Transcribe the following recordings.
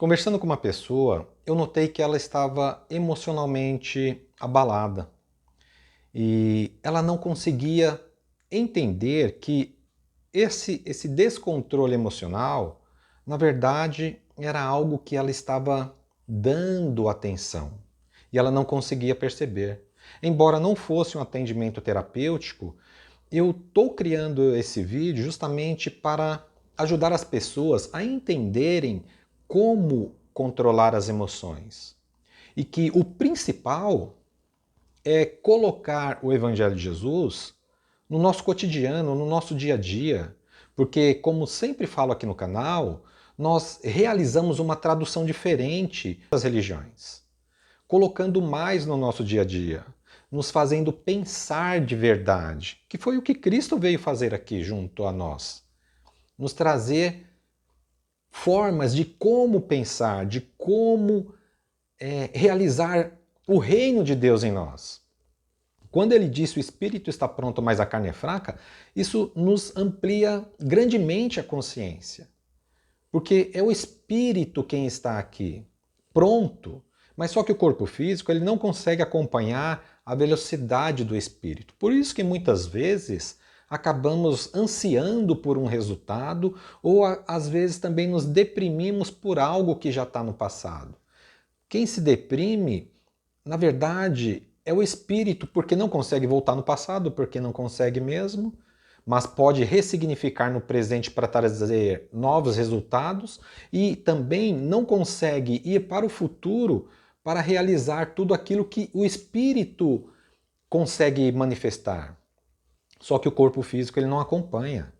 Conversando com uma pessoa, eu notei que ela estava emocionalmente abalada e ela não conseguia entender que esse descontrole emocional, na verdade, era algo que ela estava dando atenção e ela não conseguia perceber. Embora não fosse um atendimento terapêutico, eu estou criando esse vídeo justamente para ajudar as pessoas a entenderem como controlar as emoções. E que o principal é colocar o Evangelho de Jesus no nosso cotidiano, no nosso dia a dia. Porque, como sempre falo aqui no canal, nós realizamos uma tradução diferente das religiões, colocando mais no nosso dia a dia, nos fazendo pensar de verdade, que foi o que Cristo veio fazer aqui junto a nós. Nos trazer formas de como pensar, de como realizar o reino de Deus em nós. Quando ele disse o espírito está pronto, mas a carne é fraca, isso nos amplia grandemente a consciência. Porque é o espírito quem está aqui, pronto. Mas só que o corpo físico ele não consegue acompanhar a velocidade do espírito. Por isso que muitas vezes acabamos ansiando por um resultado ou às vezes também nos deprimimos por algo que já está no passado. Quem se deprime, na verdade, é o espírito porque não consegue voltar no passado, porque não consegue mesmo, mas pode ressignificar no presente para trazer novos resultados e também não consegue ir para o futuro para realizar tudo aquilo que o espírito consegue manifestar. Só que o corpo físico ele não acompanha.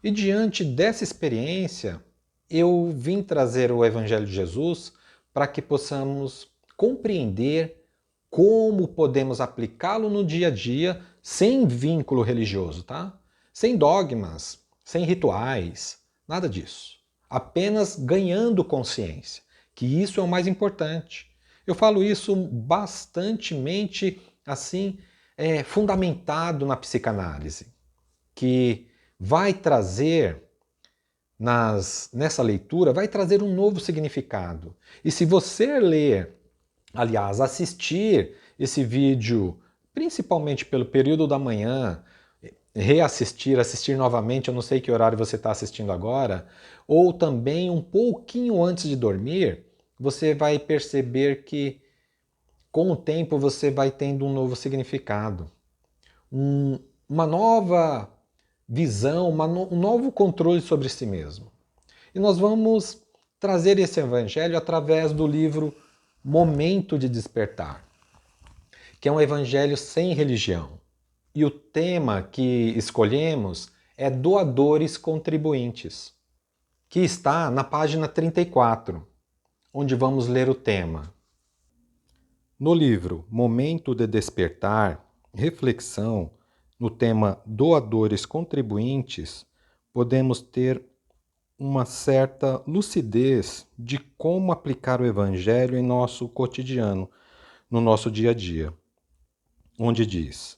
E diante dessa experiência, eu vim trazer o Evangelho de Jesus para que possamos compreender como podemos aplicá-lo no dia a dia sem vínculo religioso, tá? Sem dogmas, sem rituais, nada disso. Apenas ganhando consciência, que isso é o mais importante. Eu falo isso bastantemente assim, fundamentado na psicanálise, que vai trazer nessa leitura, vai trazer um novo significado. E se você ler, aliás, assistir esse vídeo, principalmente pelo período da manhã, reassistir, assistir novamente, eu não sei que horário você está assistindo agora, ou também um pouquinho antes de dormir, você vai perceber que com o tempo você vai tendo um novo significado, uma nova visão, um novo controle sobre si mesmo. E nós vamos trazer esse evangelho através do livro Momento de Despertar, que é um evangelho sem religião. E o tema que escolhemos é doadores contribuintes, que está na página 34, onde vamos ler o tema. No livro Momento de Despertar, reflexão, no tema doadores contribuintes, podemos ter uma certa lucidez de como aplicar o Evangelho em nosso cotidiano, no nosso dia a dia, onde diz: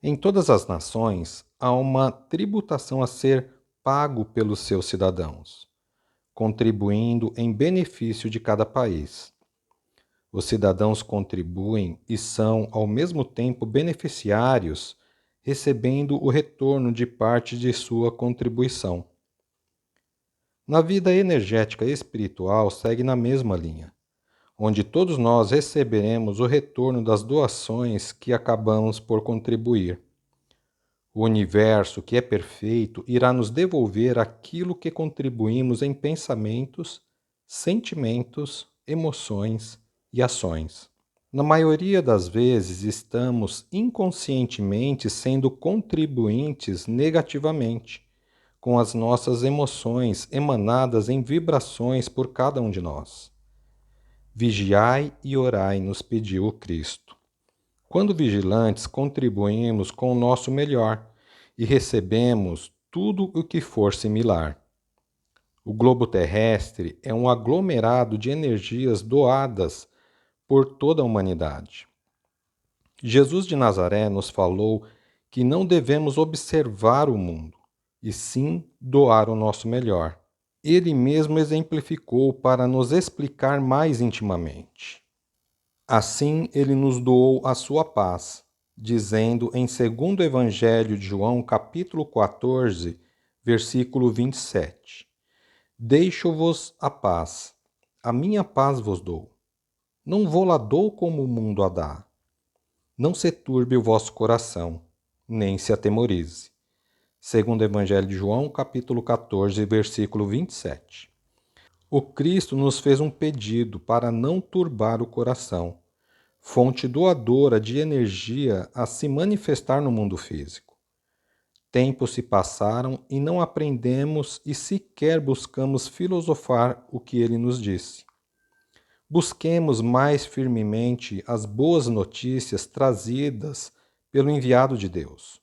em todas as nações há uma tributação a ser pago pelos seus cidadãos, contribuindo em benefício de cada país. Os cidadãos contribuem e são, ao mesmo tempo, beneficiários, recebendo o retorno de parte de sua contribuição. Na vida energética e espiritual segue na mesma linha, onde todos nós receberemos o retorno das doações que acabamos por contribuir. O universo, que é perfeito, irá nos devolver aquilo que contribuímos em pensamentos, sentimentos, emoções e ações. Na maioria das vezes, estamos inconscientemente sendo contribuintes negativamente, com as nossas emoções emanadas em vibrações por cada um de nós. Vigiai e orai, nos pediu Cristo. Quando vigilantes, contribuímos com o nosso melhor e recebemos tudo o que for similar. O globo terrestre é um aglomerado de energias doadas por toda a humanidade. Jesus de Nazaré nos falou que não devemos observar o mundo, e sim doar o nosso melhor. ele mesmo exemplificou para nos explicar mais intimamente. Assim, ele nos doou a sua paz, dizendo em 2º Evangelho de João, capítulo 14, versículo 27: Deixo-vos a paz, a minha paz vos dou. Não vô-la dou como o mundo a dá. Não se turbe o vosso coração, nem se atemorize. 2º Evangelho de João, capítulo 14, versículo 27. O Cristo nos fez um pedido para não turbar o coração, fonte doadora de energia a se manifestar no mundo físico. Tempos se passaram e não aprendemos e sequer buscamos filosofar o que ele nos disse. Busquemos mais firmemente as boas notícias trazidas pelo enviado de Deus.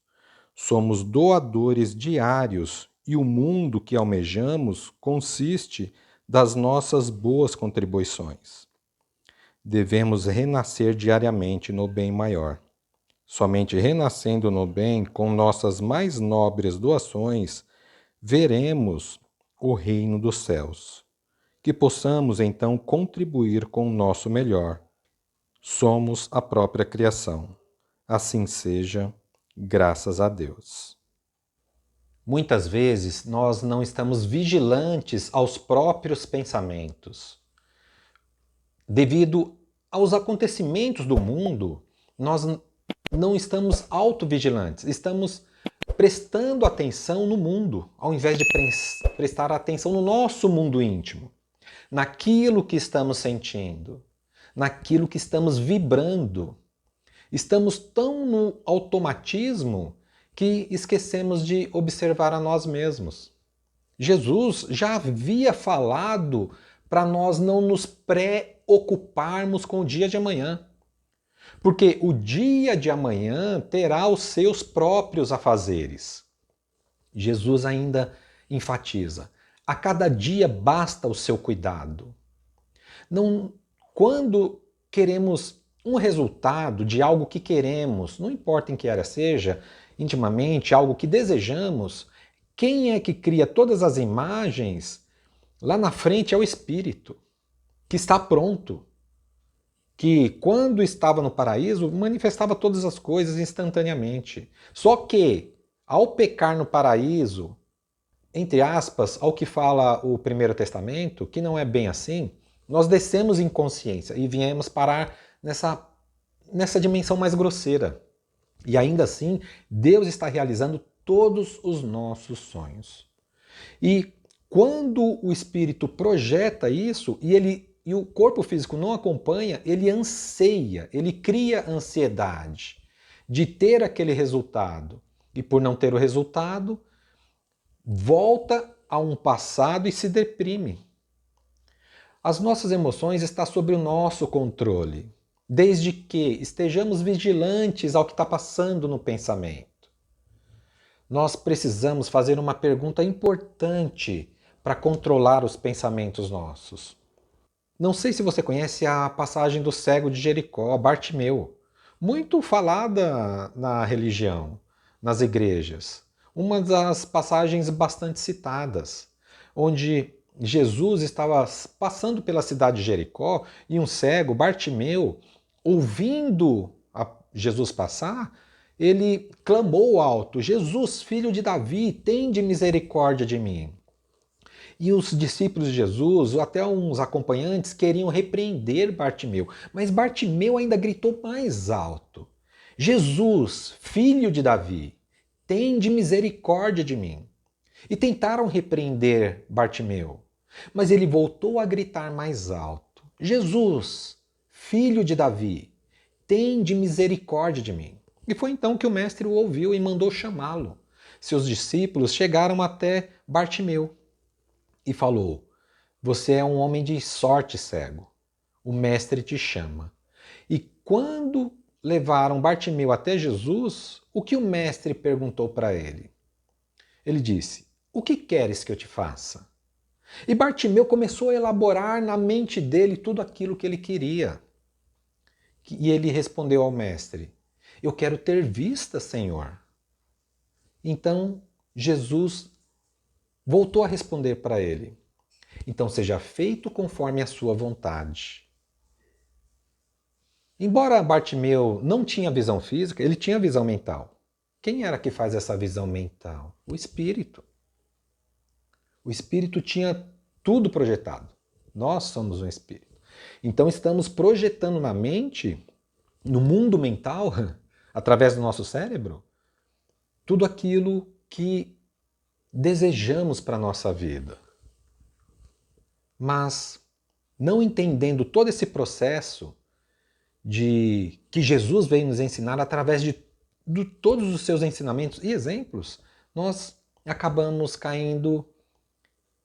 Somos doadores diários e o mundo que almejamos consiste das nossas boas contribuições. Devemos renascer diariamente no bem maior. Somente renascendo no bem com nossas mais nobres doações, veremos o reino dos céus. Que possamos então contribuir com o nosso melhor. Somos a própria criação. Assim seja, graças a Deus. Muitas vezes nós não estamos vigilantes aos próprios pensamentos. Devido aos acontecimentos do mundo, nós não estamos autovigilantes, estamos prestando atenção no mundo, ao invés de prestar atenção no nosso mundo íntimo, naquilo que estamos sentindo, naquilo que estamos vibrando. Estamos tão no automatismo que esquecemos de observar a nós mesmos. Jesus já havia falado para nós não nos preocuparmos com o dia de amanhã. Porque o dia de amanhã terá os seus próprios afazeres. Jesus ainda enfatiza: a cada dia basta o seu cuidado. Não, quando queremos um resultado de algo que queremos, não importa em que área seja, intimamente, algo que desejamos, quem é que cria todas as imagens? Lá na frente é o Espírito, que está pronto, que quando estava no paraíso manifestava todas as coisas instantaneamente. Só que, ao pecar no paraíso, entre aspas, ao que fala o Primeiro Testamento, que não é bem assim, nós descemos em consciência e viemos parar nessa dimensão mais grosseira. E ainda assim, Deus está realizando todos os nossos sonhos. E quando o espírito projeta isso e o corpo físico não acompanha, ele anseia, ele cria ansiedade de ter aquele resultado. E por não ter o resultado, volta a um passado e se deprime. As nossas emoções estão sob o nosso controle, desde que estejamos vigilantes ao que está passando no pensamento. Nós precisamos fazer uma pergunta importante para controlar os pensamentos nossos. Não sei se você conhece a passagem do cego de Jericó, Bartimeu, muito falada na religião, nas igrejas. Uma das passagens bastante citadas, onde Jesus estava passando pela cidade de Jericó e um cego, Bartimeu, ouvindo Jesus passar, ele clamou alto: Jesus, filho de Davi, tende misericórdia de mim. E os discípulos de Jesus, até uns acompanhantes, queriam repreender Bartimeu, mas Bartimeu ainda gritou mais alto: Jesus, filho de Davi, tende misericórdia de mim. E tentaram repreender Bartimeu, mas ele voltou a gritar mais alto: Jesus, filho de Davi, tende misericórdia de mim. E foi então que o mestre o ouviu e mandou chamá-lo. Seus discípulos chegaram até Bartimeu e falou: você é um homem de sorte, cego. O mestre te chama. E quando levaram Bartimeu até Jesus, o que o mestre perguntou para ele? Ele disse: o que queres que eu te faça? E Bartimeu começou a elaborar na mente dele tudo aquilo que ele queria. E ele respondeu ao mestre: eu quero ter vista, Senhor. Então Jesus voltou a responder para ele: Então seja feito conforme a sua vontade. Embora Bartimeu não tinha visão física, ele tinha visão mental. Quem era que faz essa visão mental? O Espírito. O Espírito tinha tudo projetado. Nós somos um Espírito. Então estamos projetando na mente, no mundo mental, através do nosso cérebro, tudo aquilo que desejamos para a nossa vida. Mas não entendendo todo esse processo de que Jesus veio nos ensinar através de todos os seus ensinamentos e exemplos, nós acabamos caindo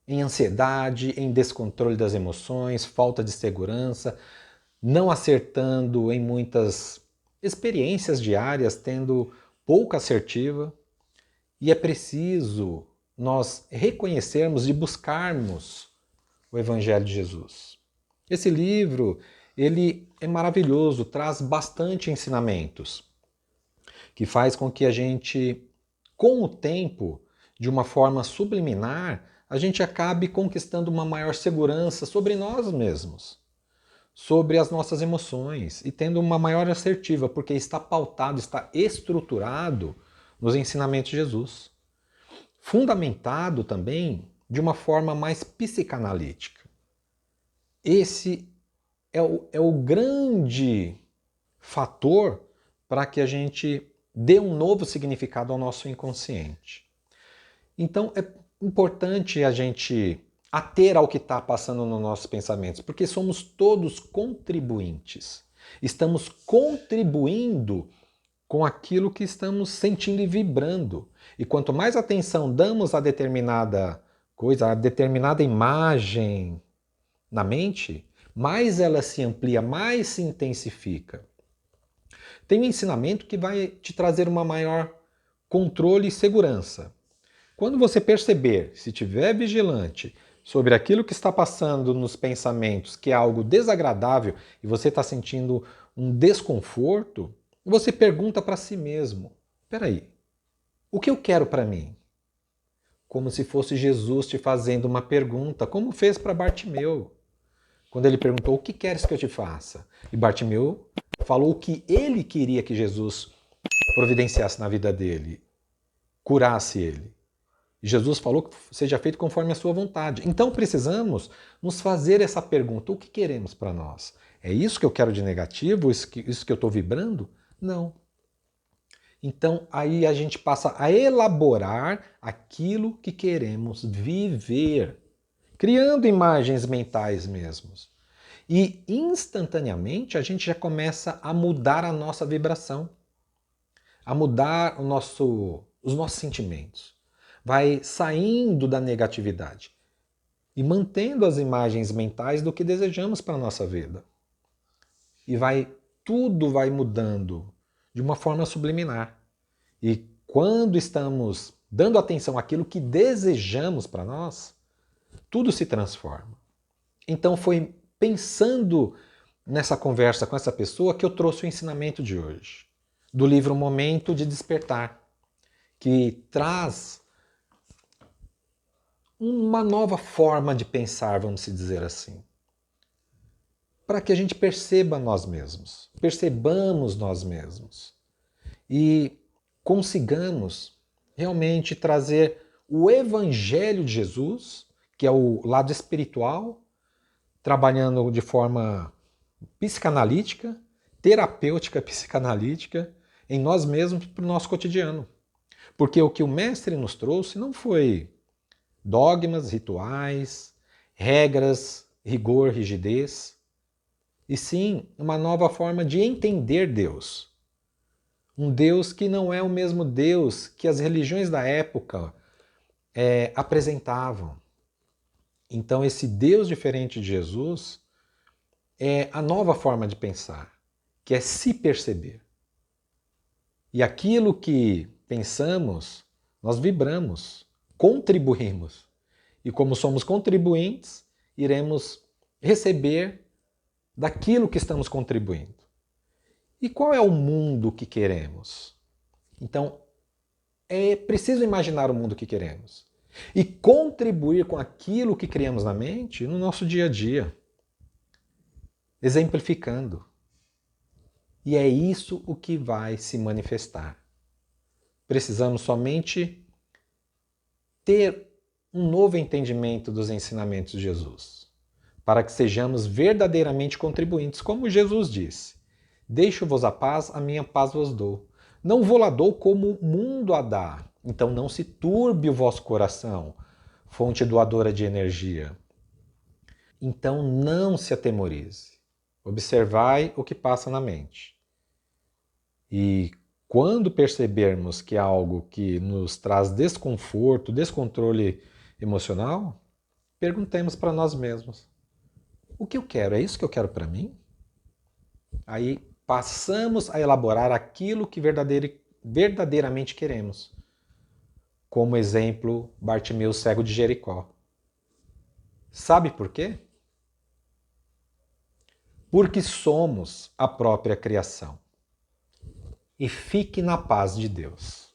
em ansiedade, em descontrole das emoções, falta de segurança, não acertando em muitas experiências diárias, tendo pouca assertiva. E é preciso nós reconhecermos e buscarmos o Evangelho de Jesus. Esse livro, ele é maravilhoso, traz bastante ensinamentos, que faz com que a gente, com o tempo, de uma forma subliminar, a gente acabe conquistando uma maior segurança sobre nós mesmos, sobre as nossas emoções e tendo uma maior assertiva, porque está pautado, está estruturado nos ensinamentos de Jesus. Fundamentado também de uma forma mais psicanalítica. Esse é o grande fator para que a gente dê um novo significado ao nosso inconsciente. Então é importante a gente ater ao que está passando nos nossos pensamentos, porque somos todos contribuintes. Estamos contribuindo com aquilo que estamos sentindo e vibrando. E quanto mais atenção damos a determinada coisa, a determinada imagem na mente, mais ela se amplia, mais se intensifica. Tem um ensinamento que vai te trazer uma maior controle e segurança. Quando você perceber, se estiver vigilante sobre aquilo que está passando nos pensamentos, que é algo desagradável e você está sentindo um desconforto, você pergunta para si mesmo: peraí, o que eu quero para mim? Como se fosse Jesus te fazendo uma pergunta, como fez para Bartimeu. Quando ele perguntou: o que queres que eu te faça? E Bartimeu falou o que ele queria que Jesus providenciasse na vida dele, curasse ele. Jesus falou que seja feito conforme a sua vontade. Então precisamos nos fazer essa pergunta: o que queremos para nós? É isso que eu quero de negativo? Isso que eu estou vibrando? Não. Então aí a gente passa a elaborar aquilo que queremos viver, criando imagens mentais mesmos. E instantaneamente a gente já começa a mudar a nossa vibração, a mudar os nossos sentimentos. Vai saindo da negatividade e mantendo as imagens mentais do que desejamos para a nossa vida. E tudo vai mudando de uma forma subliminar. E quando estamos dando atenção àquilo que desejamos para nós, tudo se transforma. Então foi pensando nessa conversa com essa pessoa que eu trouxe o ensinamento de hoje, do livro Momento de Despertar, que traz uma nova forma de pensar, vamos dizer assim, para que a gente perceba nós mesmos, percebamos nós mesmos e consigamos realmente trazer o Evangelho de Jesus, que é o lado espiritual, trabalhando de forma psicanalítica, terapêutica psicanalítica, em nós mesmos para o nosso cotidiano. Porque o que o Mestre nos trouxe não foi dogmas, rituais, regras, rigor, rigidez, e sim uma nova forma de entender Deus. Um Deus que não é o mesmo Deus que as religiões da época apresentavam. Então esse Deus diferente de Jesus é a nova forma de pensar, que é se perceber. E aquilo que pensamos, nós vibramos, contribuímos. E como somos contribuintes, iremos receber daquilo que estamos contribuindo. E qual é o mundo que queremos? Então, é preciso imaginar o mundo que queremos. e contribuir com aquilo que criamos na mente no nosso dia a dia, exemplificando. E é isso o que vai se manifestar. Precisamos somente ter um novo entendimento dos ensinamentos de Jesus, para que sejamos verdadeiramente contribuintes, como Jesus disse: deixo-vos a minha paz vos dou. Não vou-la dou como o mundo a dá. Então não se turbe o vosso coração, fonte doadora de energia. Então não se atemorize. Observai o que passa na mente. E quando percebermos que é algo que nos traz desconforto, descontrole emocional, perguntemos para nós mesmos: o que eu quero? É isso que eu quero para mim? Aí passamos a elaborar aquilo que verdadeiramente queremos. Como exemplo, Bartimeu cego de Jericó. Sabe por quê? Porque somos a própria criação. E fique na paz de Deus.